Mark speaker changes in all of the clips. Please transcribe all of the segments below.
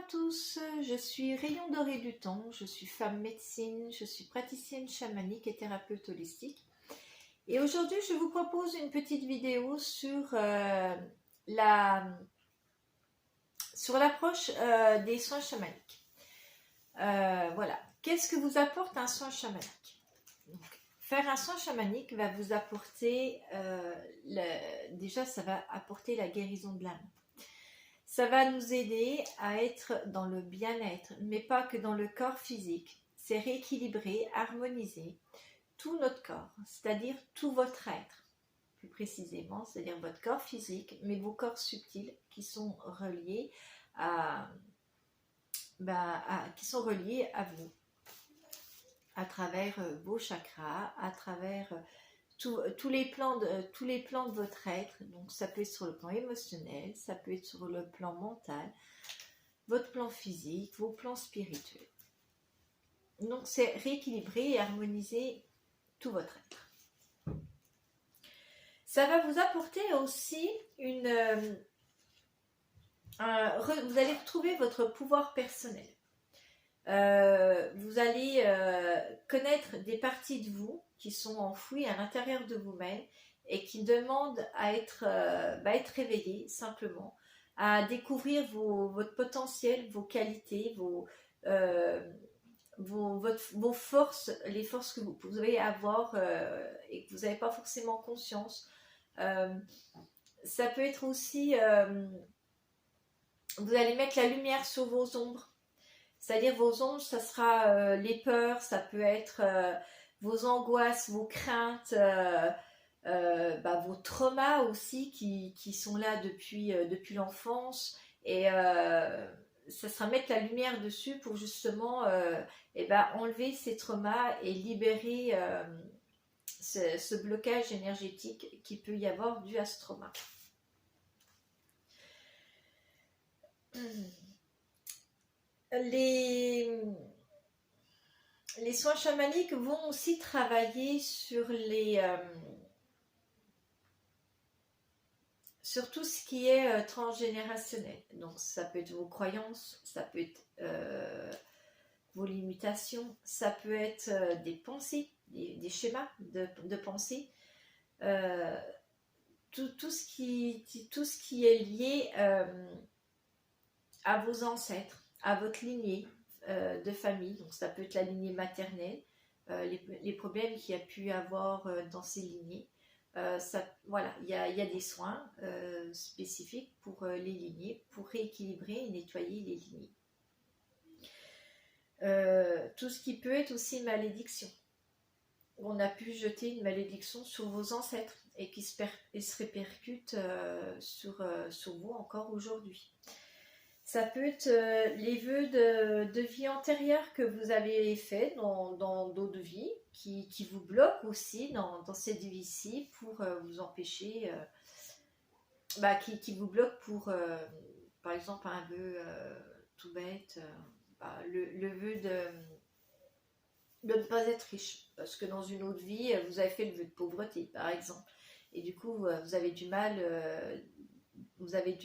Speaker 1: tous, je suis Rayon Doré du Temps, je suis femme médecine, je suis praticienne chamanique et thérapeute holistique. Et aujourd'hui, je vous propose une petite vidéo sur l'approche des soins chamaniques. Voilà, qu'est-ce que vous apporte un soin chamanique? Donc, faire un soin chamanique va vous apporter, déjà ça va apporter la guérison de l'âme. Ça va nous aider à être dans le bien-être, mais pas que dans le corps physique. C'est rééquilibrer, harmoniser tout notre corps, c'est-à-dire tout votre être, plus précisément, c'est-à-dire votre corps physique, mais vos corps subtils qui sont reliés à vous, à travers vos chakras, à travers tous les plans de votre être. Donc ça peut être sur le plan émotionnel, ça peut être sur le plan mental, votre plan physique, vos plans spirituels. Donc c'est rééquilibrer et harmoniser tout votre être. Ça va vous apporter aussi vous allez retrouver votre pouvoir personnel. Vous allez connaître des parties de vous qui sont enfouies à l'intérieur de vous-même et qui demandent à être réveillées simplement, à découvrir votre potentiel, vos qualités, vos forces, les forces que vous pouvez avoir et que vous n'avez pas forcément conscience. Ça peut être aussi, vous allez mettre la lumière sur vos ombres. C'est-à-dire vos ombres, ça sera les peurs, ça peut être vos angoisses, vos craintes, vos traumas aussi qui sont là depuis l'enfance. Et ça sera mettre la lumière dessus pour justement enlever ces traumas et libérer ce blocage énergétique qui peut y avoir dû à ce trauma. Les soins chamaniques vont aussi travailler sur sur tout ce qui est transgénérationnel. Donc ça peut être vos croyances, ça peut être vos limitations, ça peut être des pensées, des schémas de pensée, tout ce qui est lié à vos ancêtres, à votre lignée de famille. Donc ça peut être la lignée maternelle, les problèmes qu'il y a pu avoir dans ces lignées. Voilà, il y a des soins spécifiques pour les lignées, pour rééquilibrer et nettoyer les lignées. Tout ce qui peut être aussi malédiction. On a pu jeter une malédiction sur vos ancêtres et qui se répercute sur vous encore aujourd'hui. Ça peut être les vœux de vie antérieure que vous avez fait dans d'autres vies qui vous bloquent aussi dans cette vie-ci pour vous empêcher, qui vous bloquent pour, par exemple, un vœu tout bête, le vœu de ne pas être riche. Parce que dans une autre vie, vous avez fait le vœu de pauvreté, par exemple. Et du coup, vous avez du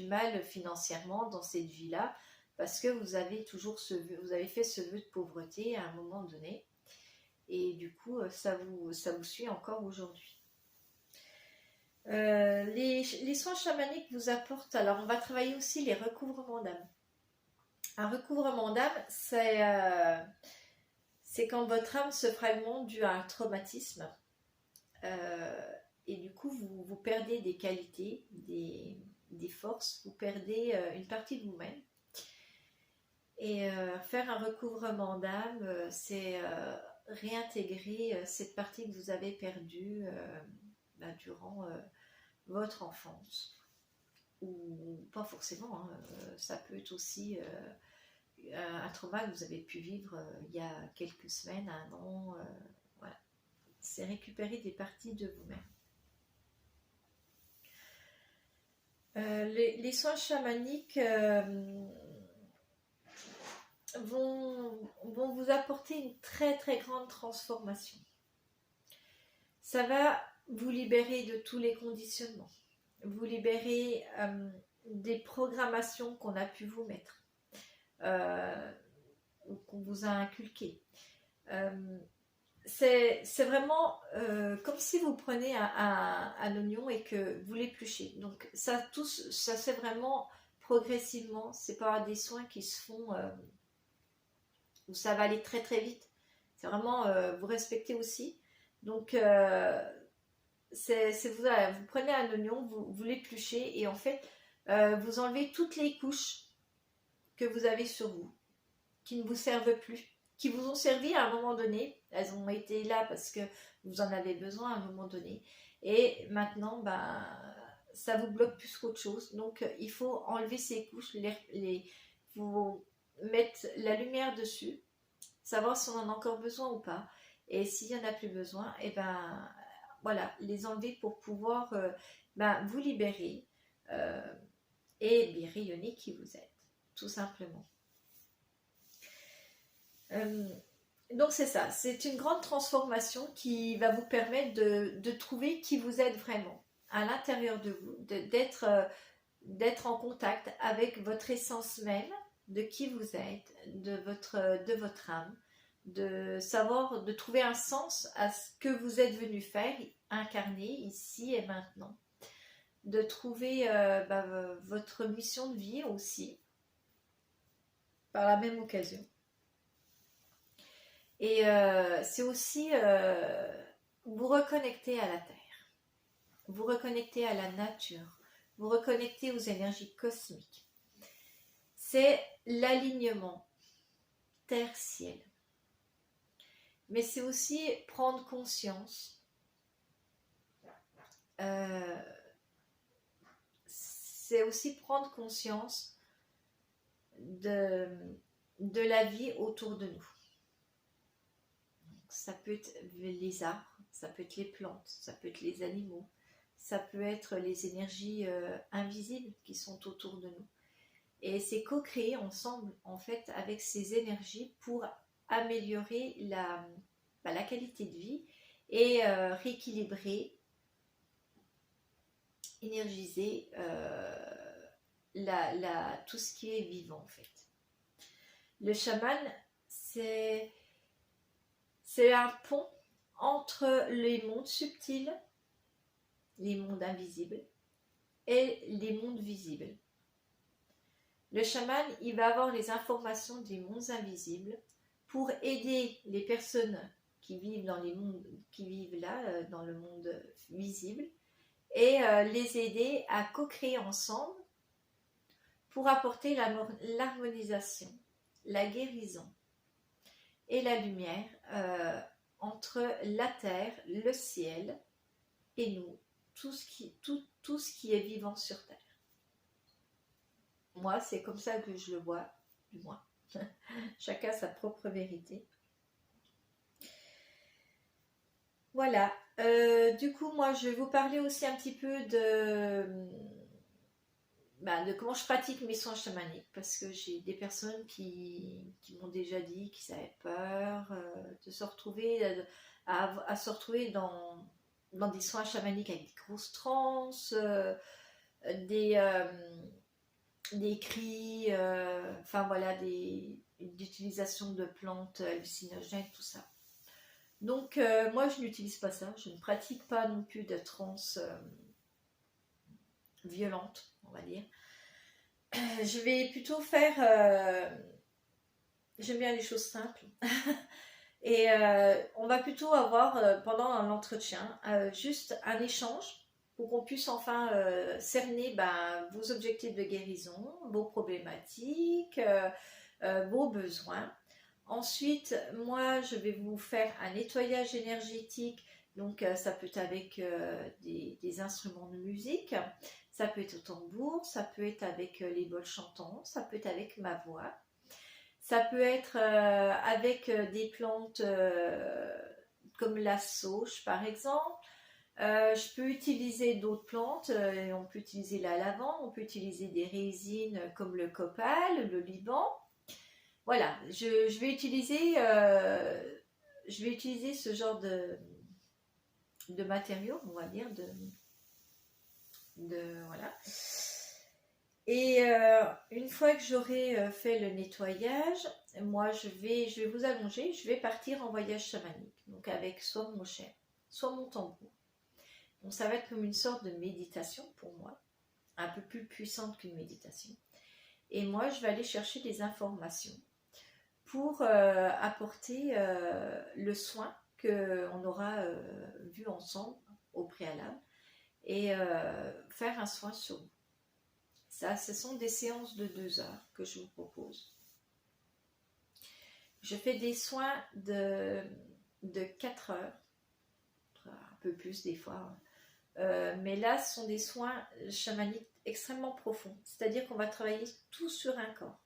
Speaker 1: mal financièrement dans cette vie-là parce que vous avez toujours vous avez fait ce vœu de pauvreté à un moment donné et du coup ça vous suit encore aujourd'hui. Les soins chamaniques vous apportent, alors on va travailler aussi les recouvrements d'âme. Un recouvrement d'âme, c'est quand votre âme se fragmente dû à un traumatisme et du coup vous perdez des qualités, des forces, vous perdez une partie de vous-même. Et faire un recouvrement d'âme, c'est réintégrer cette partie que vous avez perdue durant votre enfance. Ou pas forcément, hein, ça peut être aussi un trauma que vous avez pu vivre il y a quelques semaines, un an. Voilà. C'est récupérer des parties de vous-même. Les soins chamaniques vont vous apporter une très très grande transformation. Ça va vous libérer de tous les conditionnements, vous libérer des programmations qu'on a pu vous mettre, ou qu'on vous a inculqué. C'est vraiment comme si vous prenez un oignon et que vous l'épluchez. Donc ça se fait vraiment progressivement. C'est pas des soins qui se font où ça va aller très très vite. C'est vraiment vous respectez aussi. Donc voilà, vous prenez un oignon, vous l'épluchez et en fait vous enlevez toutes les couches que vous avez sur vous, qui ne vous servent plus, qui vous ont servi à un moment donné. Elles ont été là parce que vous en avez besoin à un moment donné. Et maintenant, ben, ça vous bloque plus qu'autre chose. Donc, il faut enlever ces couches, vous mettre la lumière dessus, savoir si on en a encore besoin ou pas. Et s'il n'y en a plus besoin, et ben, voilà, les enlever pour pouvoir ben, vous libérer et bien rayonner qui vous êtes, tout simplement. Donc c'est ça, c'est une grande transformation qui va vous permettre de trouver qui vous êtes vraiment à l'intérieur de vous, d'être en contact avec votre essence même, de qui vous êtes, de votre âme, de savoir, de trouver un sens à ce que vous êtes venu faire, incarner ici et maintenant, de trouver votre mission de vie aussi, par la même occasion. Et c'est aussi vous reconnecter à la Terre, vous reconnecter à la nature, vous reconnecter aux énergies cosmiques. C'est l'alignement terre-ciel. Mais c'est aussi prendre conscience, c'est aussi prendre conscience de la vie autour de nous. Ça peut être les arbres, ça peut être les plantes, ça peut être les animaux, ça peut être les énergies invisibles qui sont autour de nous. Et c'est co-créer ensemble, en fait, avec ces énergies pour améliorer la qualité de vie et rééquilibrer, énergiser tout ce qui est vivant, en fait. Le chaman, c'est un pont entre les mondes subtils, les mondes invisibles et les mondes visibles. Le chaman, il va avoir les informations des mondes invisibles pour aider les personnes qui vivent dans les mondes, qui vivent là, dans le monde visible, et les aider à co-créer ensemble pour apporter l'harmonisation, la guérison et la lumière entre la terre, le ciel et nous, tout ce qui est vivant sur terre. Moi, c'est comme ça que je le vois, du moins. Chacun a sa propre vérité. Voilà. Du coup, moi, je vais vous parler aussi un petit peu de comment je pratique mes soins chamaniques, parce que j'ai des personnes qui m'ont déjà dit qu'ils avaient peur de se retrouver, à se retrouver dans des soins chamaniques avec des grosses transes, des cris, d'utilisation de plantes hallucinogènes, tout ça. Donc moi je n'utilise pas ça, je ne pratique pas non plus de transe violente, on va dire. Je vais plutôt faire, j'aime bien les choses simples, et on va plutôt avoir pendant l'entretien juste un échange pour qu'on puisse enfin cerner vos objectifs de guérison, vos problématiques, vos besoins. Ensuite, moi, je vais vous faire un nettoyage énergétique. Donc, ça peut être avec des instruments de musique, ça peut être au tambour, ça peut être avec les bols chantants, ça peut être avec ma voix, ça peut être avec des plantes comme la sauge, par exemple. Je peux utiliser d'autres plantes, on peut utiliser la lavande, on peut utiliser des résines comme le copal, le liban. Voilà, je vais utiliser ce genre de matériaux, on va dire, voilà. Et une fois que j'aurai fait le nettoyage, moi je vais vous allonger, je vais partir en voyage chamanique. Donc avec soit mon chien, soit mon tambour. Donc ça va être comme une sorte de méditation pour moi, un peu plus puissante qu'une méditation. Et moi je vais aller chercher des informations pour apporter le soin qu'on aura vu ensemble au préalable et faire un soin sur vous. Ça, ce sont des séances de 2 heures que je vous propose. Je fais des soins de 4 heures, un peu plus des fois. Mais là, ce sont des soins chamaniques extrêmement profonds. C'est-à-dire qu'on va travailler tout sur un corps.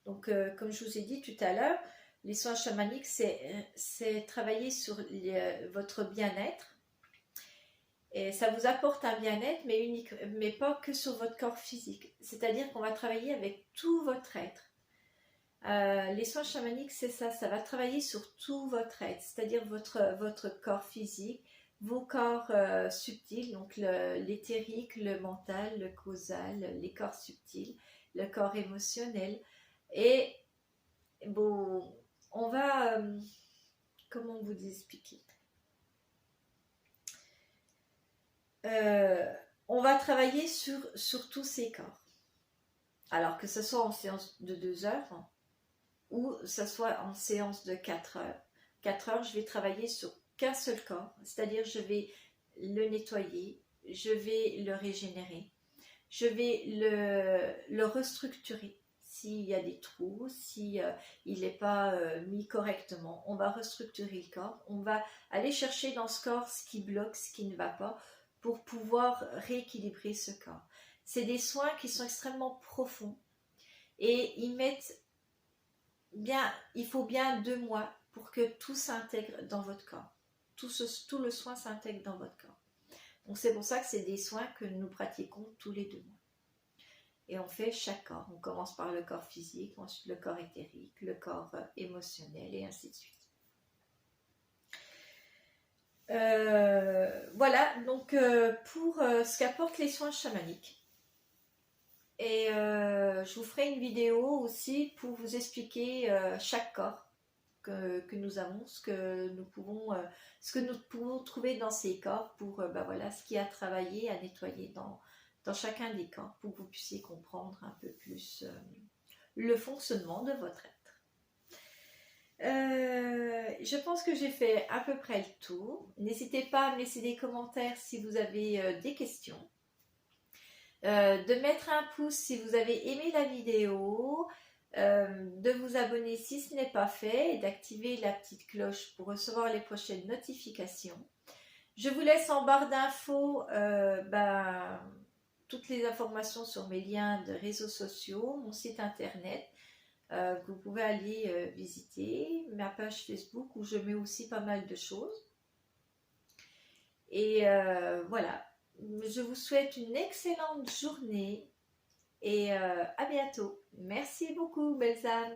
Speaker 1: Donc, comme je vous ai dit tout à l'heure, les soins chamaniques, c'est travailler sur votre bien-être. Et ça vous apporte un bien-être, mais pas que sur votre corps physique. C'est-à-dire qu'on va travailler avec tout votre être. Les soins chamaniques, c'est ça, ça va travailler sur tout votre être, c'est-à-dire votre corps physique, vos corps subtils, donc l'éthérique, le mental, le causal, les corps subtils, le corps émotionnel. Et bon, on va, comment vous expliquer on va travailler sur tous ces corps. Alors que ce soit en séance de 2 heures ou ce soit en séance de 4 heures. 4 heures, je vais travailler sur qu'un seul corps, c'est-à-dire je vais le nettoyer, je vais le régénérer, je vais le restructurer. S'il y a des trous, si il n'est pas mis correctement, on va restructurer le corps, on va aller chercher dans ce corps ce qui bloque, ce qui ne va pas, pour pouvoir rééquilibrer ce corps. C'est des soins qui sont extrêmement profonds et il faut bien 2 mois pour que tout s'intègre dans votre corps. Tout le soin s'intègre dans votre corps. Donc c'est pour ça que c'est des soins que nous pratiquons tous les 2 mois. Et on fait chaque corps. On commence par le corps physique, ensuite le corps éthérique, le corps émotionnel et ainsi de suite. Voilà, donc pour ce qu'apportent les soins chamaniques. Et je vous ferai une vidéo aussi pour vous expliquer chaque corps que nous avons, ce que nous pouvons trouver dans ces corps pour voilà, ce qui a travaillé, à nettoyer dans chacun des corps pour que vous puissiez comprendre un peu plus le fonctionnement de votre être. Je pense que j'ai fait à peu près le tour. N'hésitez pas à me laisser des commentaires si vous avez des questions. De mettre un pouce si vous avez aimé la vidéo, de vous abonner si ce n'est pas fait et d'activer la petite cloche pour recevoir les prochaines notifications. Je vous laisse en barre d'infos toutes les informations sur mes liens de réseaux sociaux, mon site internet. Vous pouvez aller visiter ma page Facebook où je mets aussi pas mal de choses. Et voilà, je vous souhaite une excellente journée et à bientôt. Merci beaucoup, belles âmes.